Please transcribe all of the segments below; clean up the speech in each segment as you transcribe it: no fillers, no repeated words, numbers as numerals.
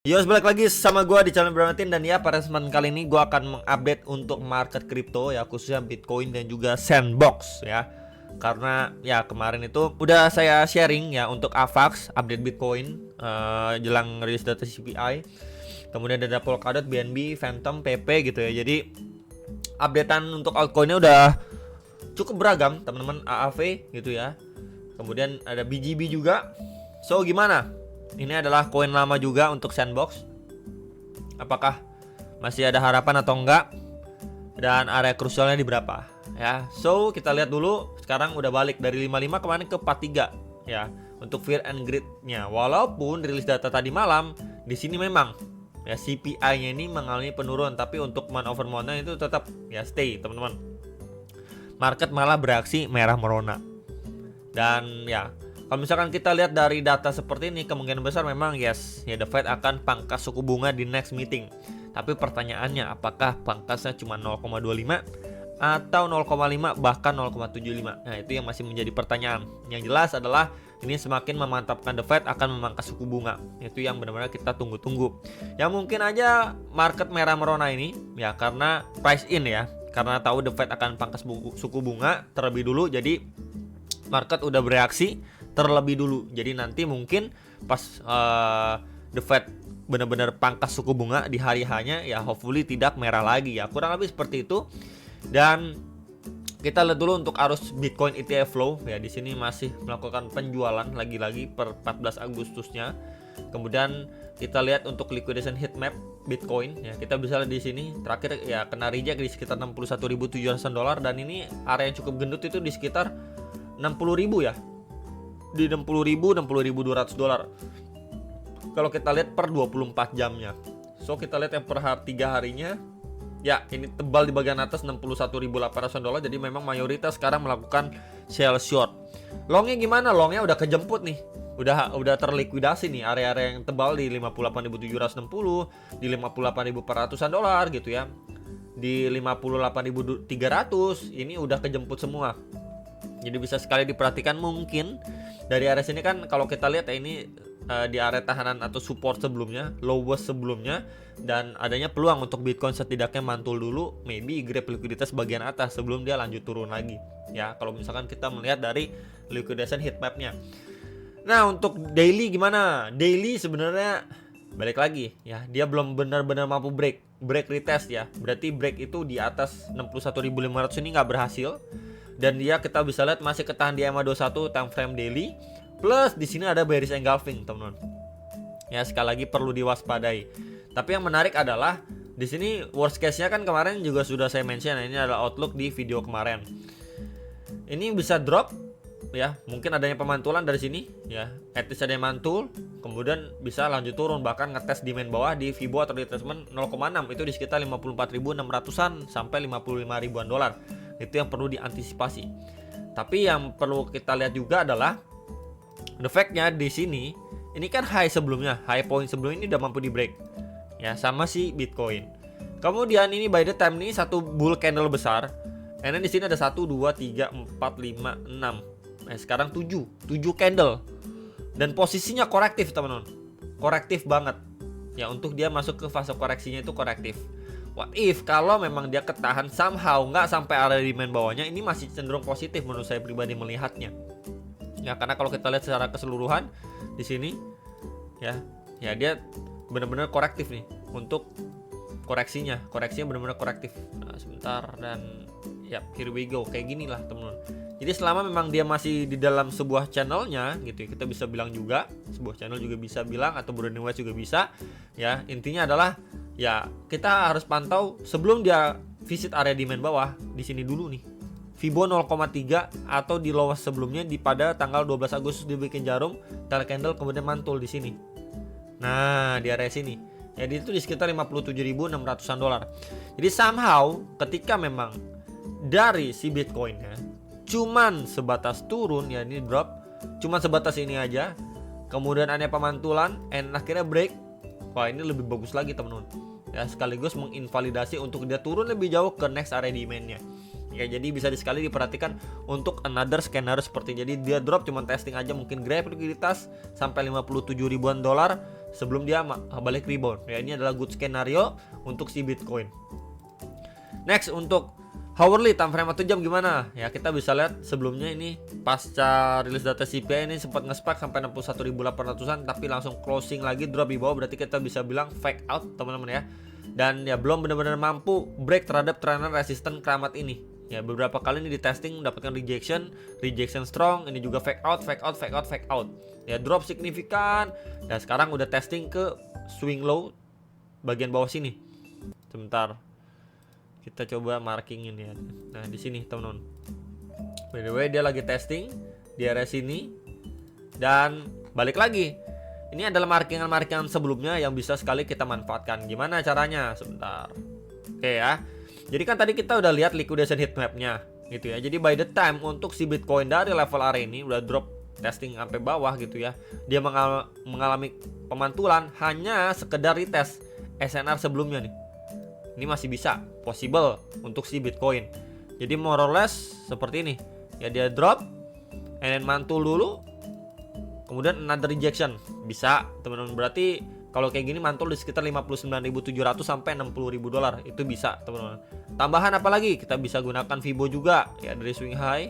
Yo, balik lagi sama gue di channel Branatin. Dan ya, pada kesempatan kali ini gue akan mengupdate untuk market kripto ya, khususnya Bitcoin dan juga Sandbox ya. Karena ya kemarin itu udah saya sharing ya untuk AVAX update Bitcoin jelang rilis data CPI. Kemudian ada Polkadot, BNB, Phantom, PP gitu ya. Jadi updatean untuk altcoinnya udah cukup beragam teman-teman, AAV gitu ya. Kemudian ada BGB juga. So gimana? Ini adalah koin lama juga untuk Sandbox. Apakah masih ada harapan atau enggak? Dan area krusialnya di berapa? Ya, so kita lihat dulu. Sekarang udah balik dari 55 kemarin ke 43 ya untuk Fear and Greed-nya. Walaupun rilis data tadi malam, di sini memang ya CPI-nya ini mengalami penurunan, tapi untuk month over month itu tetap ya stay, teman-teman. Market malah bereaksi merah merona. Dan ya, kalau misalkan kita lihat dari data seperti ini, kemungkinan besar memang yes, ya The Fed akan pangkas suku bunga di next meeting. Tapi pertanyaannya, apakah pangkasnya cuma 0,25 atau 0,5 bahkan 0,75? Nah, itu yang masih menjadi pertanyaan. Yang jelas adalah ini semakin memantapkan The Fed akan memangkas suku bunga. Itu yang benar-benar kita tunggu-tunggu. Yang mungkin aja market merah merona ini ya karena price in ya, karena tahu The Fed akan pangkas suku bunga terlebih dulu, jadi market udah bereaksi terlebih dulu. Jadi nanti mungkin pas The Fed benar-benar pangkas suku bunga di hari hanya ya hopefully tidak merah lagi ya. Kurang lebih seperti itu. Dan kita lihat dulu untuk arus Bitcoin ETF flow ya, di sini masih melakukan penjualan lagi-lagi per 14 Agustusnya. Kemudian kita lihat untuk liquidation heat map Bitcoin ya, kita bisa lihat di sini terakhir ya kena reject di sekitar $61.700 dan ini area yang cukup gendut itu di sekitar 60.000 ya. Di 60.000, $60.200 kalau kita lihat per 24 jamnya. So kita lihat yang per 3 harinya ya, ini tebal di bagian atas $61.800. Jadi memang mayoritas sekarang melakukan sell short. Longnya gimana? Longnya udah kejemput nih, udah terlikuidasi nih. Area-area yang tebal di 58.760, di 58.400-an dolar gitu ya, di 58.300 ini udah kejemput semua. Jadi bisa sekali diperhatikan, mungkin dari area sini kan kalau kita lihat ya ini di area tahanan atau support sebelumnya, lowest sebelumnya, dan adanya peluang untuk Bitcoin setidaknya mantul dulu, maybe grab likuiditas bagian atas sebelum dia lanjut turun lagi. Ya, kalau misalkan kita melihat dari liquidation heat map-nya. Nah, untuk daily gimana? Daily sebenarnya balik lagi ya, dia belum benar-benar mampu break retest ya. Berarti break itu di atas 61.500 ini nggak berhasil. Dan dia kita bisa lihat masih ketahan di EMA21 time frame daily. Plus di sini ada bearish engulfing, teman-teman. Ya, sekali lagi perlu diwaspadai. Tapi yang menarik adalah di sini worst case-nya kan kemarin juga sudah saya mention. Ini adalah outlook di video kemarin. Ini bisa drop ya, mungkin adanya pemantulan dari sini ya. At least ada yang mantul, kemudian bisa lanjut turun bahkan ngetes demand bawah di Fibo atau di retracement 0,6 itu di sekitar 54.600-an sampai 55.000-an dolar. Itu yang perlu diantisipasi. Tapi yang perlu kita lihat juga adalah the fact-nya di sini, ini kan high sebelumnya, high point sebelum ini udah mampu di break. Ya, sama si Bitcoin. Kemudian ini by the time ini satu bull candle besar. And then di sini ada 1 2 3 4 5 6. Sekarang 7 candle. Dan posisinya korektif, teman-teman. Korektif banget. Ya, untuk dia masuk ke fase koreksinya itu korektif. What if kalau memang dia ketahan somehow nggak sampai area demand bawahnya, ini masih cenderung positif menurut saya pribadi melihatnya. Ya, karena kalau kita lihat secara keseluruhan di sini ya dia benar-benar korektif nih untuk koreksinya benar-benar korektif. Nah, sebentar, dan ya here we go, kayak gini lah teman-teman. Jadi selama memang dia masih di dalam sebuah channelnya gitu ya, kita bisa bilang juga sebuah channel juga bisa bilang, atau Branding Wise juga bisa ya. Intinya adalah ya kita harus pantau sebelum dia visit area demand bawah di sini dulu nih. Fibo 0,3 atau di lowest sebelumnya di pada tanggal 12 Agustus dibikin jarum tail candle kemudian mantul di sini. Nah, di area sini. Ya, itu di sekitar 57.600-an dolar. Jadi somehow ketika memang dari si Bitcoinnya cuman sebatas turun ya, ini drop cuman sebatas ini aja, kemudian ada pemantulan and akhirnya break. Wah, ini lebih bagus lagi, teman-teman. Ya, sekaligus menginvalidasi untuk dia turun lebih jauh ke next area demand-nya. Ya, jadi bisa sekali diperhatikan untuk another scenario seperti jadi dia drop cuman testing aja, mungkin grab likuiditas sampai 57 ribuan dolar sebelum dia balik rebound. Ya, ini adalah good skenario untuk si Bitcoin. Next, untuk hourly time frame 1 jam gimana? Ya, kita bisa lihat sebelumnya ini pasca rilis data CPI ini sempat nge-spike sampai 61.800-an, tapi langsung closing lagi drop di bawah, berarti kita bisa bilang fake out teman-teman ya. Dan ya belum benar-benar mampu break terhadap trend resisten keramat ini. Ya, beberapa kali ini di testing mendapatkan rejection strong, ini juga fake out. Ya, drop signifikan. Dan sekarang udah testing ke swing low bagian bawah sini. Sebentar. Kita coba markingin ya. Nah, di sini teman-teman. By the way, dia lagi testing di area sini. Dan balik lagi. Ini adalah markingan-markingan sebelumnya yang bisa sekali kita manfaatkan. Gimana caranya? Sebentar. Oke ya. Jadi kan tadi kita udah lihat liquidation heatmap-nya gitu ya. Jadi by the time untuk si Bitcoin dari level area ini udah drop testing sampai bawah gitu ya. Dia mengalami pemantulan hanya sekedar retest SNR sebelumnya nih. Ini masih bisa possible untuk si Bitcoin. Jadi more or less seperti ini. Ya, dia drop and then mantul dulu. Kemudian another rejection. Bisa, teman-teman. Berarti kalau kayak gini mantul di sekitar 59.700 sampai 60.000 dolar. Itu bisa, teman-teman. Tambahan apa lagi? Kita bisa gunakan Fibo juga ya, dari swing high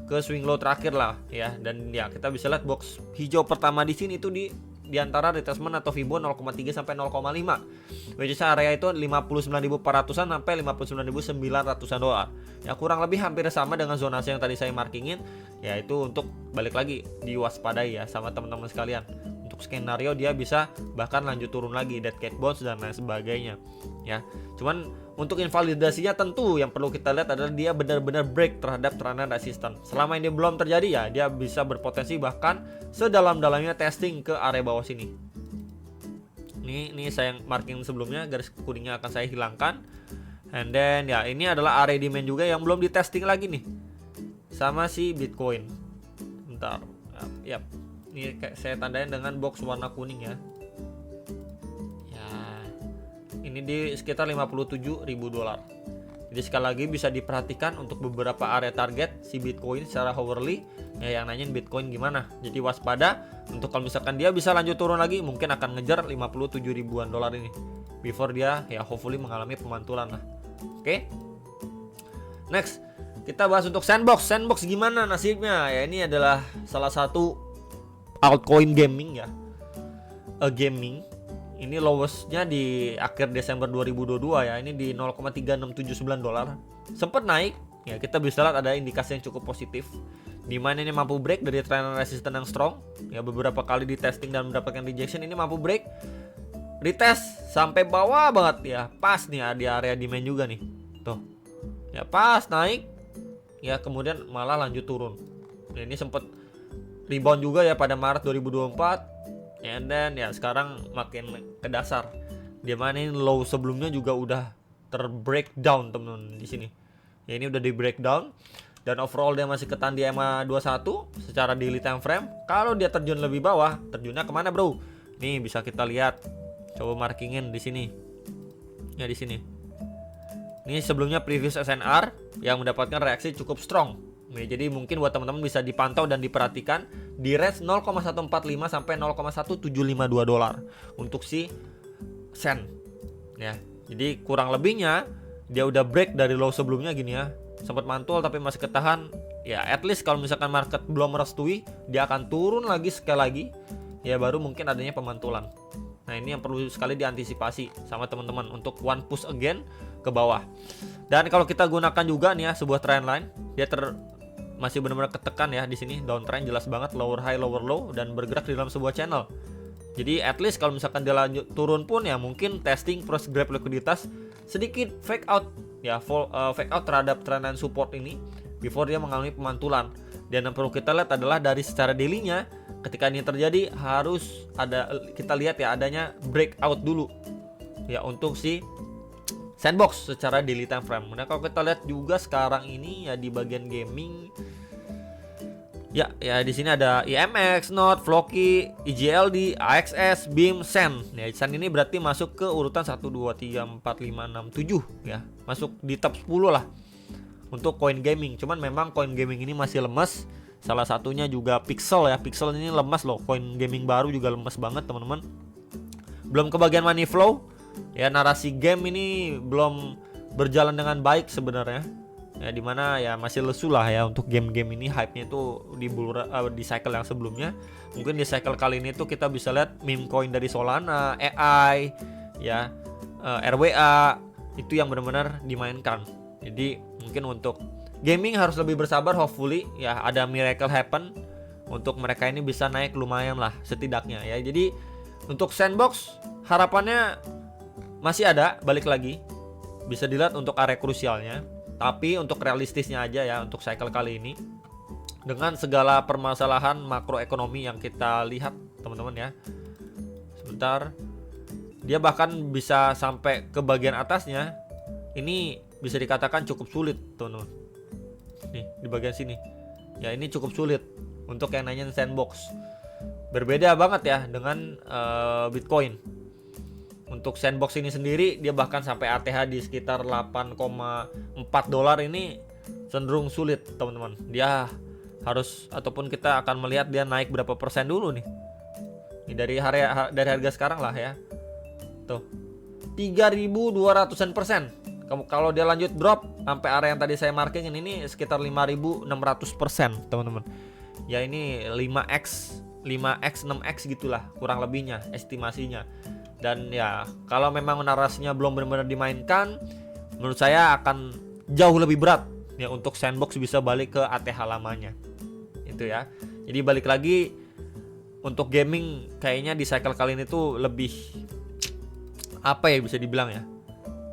ke swing low terakhir lah ya. Dan ya kita bisa lihat box hijau pertama di sini itu di antara retracement atau Fibo 0,3 sampai 0,5. Which is area itu 59.400-an sampai 59.900-an dolar. Ya, kurang lebih hampir sama dengan zonasi yang tadi saya markingin. Ya, itu untuk balik lagi diwaspadai ya sama teman-teman sekalian. Untuk skenario dia bisa bahkan lanjut turun lagi, dead cat bounce dan lain sebagainya. Ya. Cuman untuk invalidasinya tentu yang perlu kita lihat adalah dia benar-benar break terhadap trend resistance. Selama ini belum terjadi ya, dia bisa berpotensi bahkan sedalam-dalamnya testing ke area bawah sini. Ini saya marking sebelumnya, garis kuningnya akan saya hilangkan. And then ya, ini adalah area demand juga yang belum ditesting lagi nih sama si Bitcoin. Bentar. Yap. Ini kayak saya tandain dengan box warna kuning ya. Ini di sekitar 57.000 dolar. Jadi sekali lagi bisa diperhatikan untuk beberapa area target si Bitcoin secara hourly ya, yang nanyain Bitcoin gimana. Jadi waspada untuk kalau misalkan dia bisa lanjut turun lagi, mungkin akan ngejar 57 ribuan dolar ini before dia ya hopefully mengalami pemantulan lah. Oke. Next, kita bahas untuk Sandbox. Sandbox gimana nasibnya? Ya, ini adalah salah satu altcoin gaming ya. Gaming. Ini lowestnya di akhir Desember 2022 ya. Ini di 0,3679 dolar. Sempat naik. Ya, kita bisa lihat ada indikasi yang cukup positif. Di mana ini mampu break dari trend resistance yang strong. Ya, beberapa kali di testing dan mendapatkan rejection, ini mampu break. Retest sampai bawah banget ya. Pas nih di area demand juga nih. Tuh. Ya, pas naik. Ya, kemudian malah lanjut turun. Ya, ini sempat rebound juga ya pada Maret 2024. And then ya sekarang makin ke dasar. Di mana ini low sebelumnya juga udah terbreakdown teman-teman di sini. Ya, ini udah di breakdown dan overall dia masih ketan di EMA 21 secara daily time frame. Kalau dia terjun lebih bawah, terjunnya kemana bro? Nih bisa kita lihat. Coba markingin di sini. Ya, di sini. Ini sebelumnya previous SNR yang mendapatkan reaksi cukup strong. Nih, jadi mungkin buat teman-teman bisa dipantau dan diperhatikan di range 0,145 sampai 0,1752 dolar untuk si Sen. Ya. Jadi kurang lebihnya dia udah break dari low sebelumnya gini ya. Sempat mantul tapi masih ketahan. Ya, at least kalau misalkan market belum merestui, dia akan turun lagi sekali lagi. Ya, baru mungkin adanya pemantulan. Nah, ini yang perlu sekali diantisipasi sama teman-teman untuk one push again ke bawah. Dan kalau kita gunakan juga nih ya sebuah trend line, dia masih benar-benar ketekan ya di sini, downtrend jelas banget, lower high lower low dan bergerak di dalam sebuah channel. Jadi at least kalau misalkan dia lanjut turun pun ya mungkin testing press grab likuiditas, sedikit fake out ya, fake out terhadap trend line support ini before dia mengalami pemantulan. Dan yang perlu kita lihat adalah dari secara daily-nya, ketika ini terjadi harus ada, kita lihat ya adanya breakout dulu ya untuk si Sandbox secara daily time frame. Nah, kalau kita lihat juga sekarang ini ya di bagian gaming ya di sini ada IMX, NOT, Floki, IGLD, AXS, BIM, SEN. Ya, SEN ini berarti masuk ke urutan 1 2 3 4 5 6 7 ya. Masuk di top 10 lah untuk coin gaming. Cuman memang coin gaming ini masih lemas. Salah satunya juga Pixel ya. Pixel ini lemas loh. Coin gaming baru juga lemas banget, teman-teman. belum kebagian money flow. Ya, narasi game ini belum berjalan dengan baik sebenarnya. Ya, dimana ya masih lesu lah ya untuk game-game ini, hype-nya itu di cycle yang sebelumnya. Mungkin di cycle kali ini tuh kita bisa lihat meme coin dari Solana, AI, ya, RWA itu yang benar-benar dimainkan. Jadi mungkin untuk gaming harus lebih bersabar, hopefully ya ada miracle happen untuk mereka ini bisa naik lumayan lah setidaknya ya. Jadi untuk sandbox harapannya masih ada, balik lagi bisa dilihat untuk area krusialnya. Tapi untuk realistisnya aja ya untuk cycle kali ini, dengan segala permasalahan makroekonomi yang kita lihat teman-teman ya. Sebentar, dia bahkan bisa sampai ke bagian atasnya. Ini bisa dikatakan cukup sulit teman-teman. Nih di bagian sini ya, ini cukup sulit untuk yang nanyain sandbox. Berbeda banget ya dengan Bitcoin. Untuk sandbox ini sendiri dia bahkan sampai ATH di sekitar 8,4 dolar, ini cenderung sulit teman-teman. Dia harus, ataupun kita akan melihat dia naik berapa persen dulu nih. Ini dari harga sekarang lah ya. Tuh 3.200%. Kalau dia lanjut drop sampai area yang tadi saya markingin ini sekitar 5.600% teman-teman. Ya ini 5x 6x gitulah kurang lebihnya estimasinya. Dan ya kalau memang narasinya belum benar-benar dimainkan, menurut saya akan jauh lebih berat ya untuk sandbox bisa balik ke ATH lamanya. Itu ya. Jadi balik lagi untuk gaming kayaknya di cycle kali ini tuh lebih apa ya bisa dibilang ya,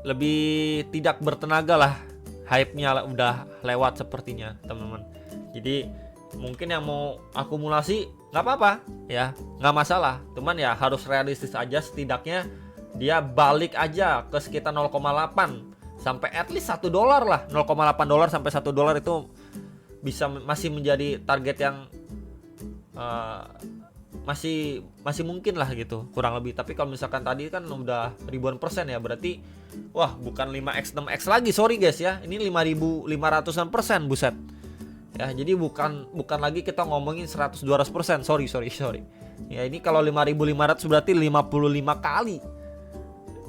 lebih tidak bertenaga lah, hype-nya udah lewat sepertinya teman-teman. Jadi mungkin yang mau akumulasi nggak apa-apa ya, nggak masalah, cuman ya harus realistis aja, setidaknya dia balik aja ke sekitar 0,8 sampai at least 1 dolar lah. 0,8 dolar sampai 1 dolar itu masih menjadi target yang masih mungkin lah gitu kurang lebih. Tapi kalau misalkan tadi kan udah ribuan persen ya, berarti wah bukan 5x 6x lagi, sorry guys ya, ini 5.500%, buset ya. Jadi bukan lagi kita ngomongin 100-200%, sorry ya. Ini kalau 5.500 berarti 55 kali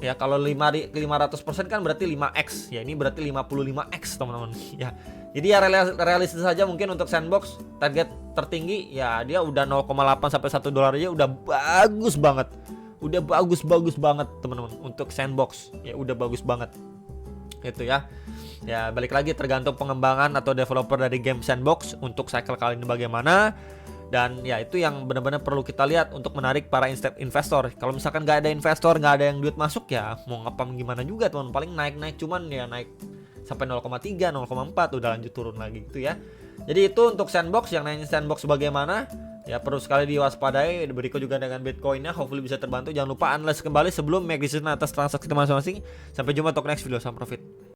ya. Kalau 500% kan berarti 5x ya, ini berarti 55x teman-teman ya. Jadi ya realistis saja mungkin untuk sandbox. Target tertinggi ya dia udah 0,8 sampai 1 dolar aja udah bagus banget. Udah bagus banget teman-teman untuk sandbox. Ya udah bagus banget. Itu ya. Ya balik lagi tergantung pengembangan atau developer dari game sandbox untuk cycle kali ini bagaimana. Dan ya itu yang benar-benar perlu kita lihat untuk menarik para investor. Kalau misalkan nggak ada investor, nggak ada yang duit masuk ya mau ngepam gimana juga teman. Paling naik cuman ya naik sampai 0,3, 0,4 udah lanjut turun lagi gitu ya. Jadi itu untuk sandbox. Yang nanya sandbox bagaimana ya perlu sekali diwaspadai. Berikut juga dengan Bitcoinnya, hopefully bisa terbantu. Jangan lupa analysis kembali sebelum make decision atas transaksi masing-masing. Sampai jumpa untuk next video, salam profit.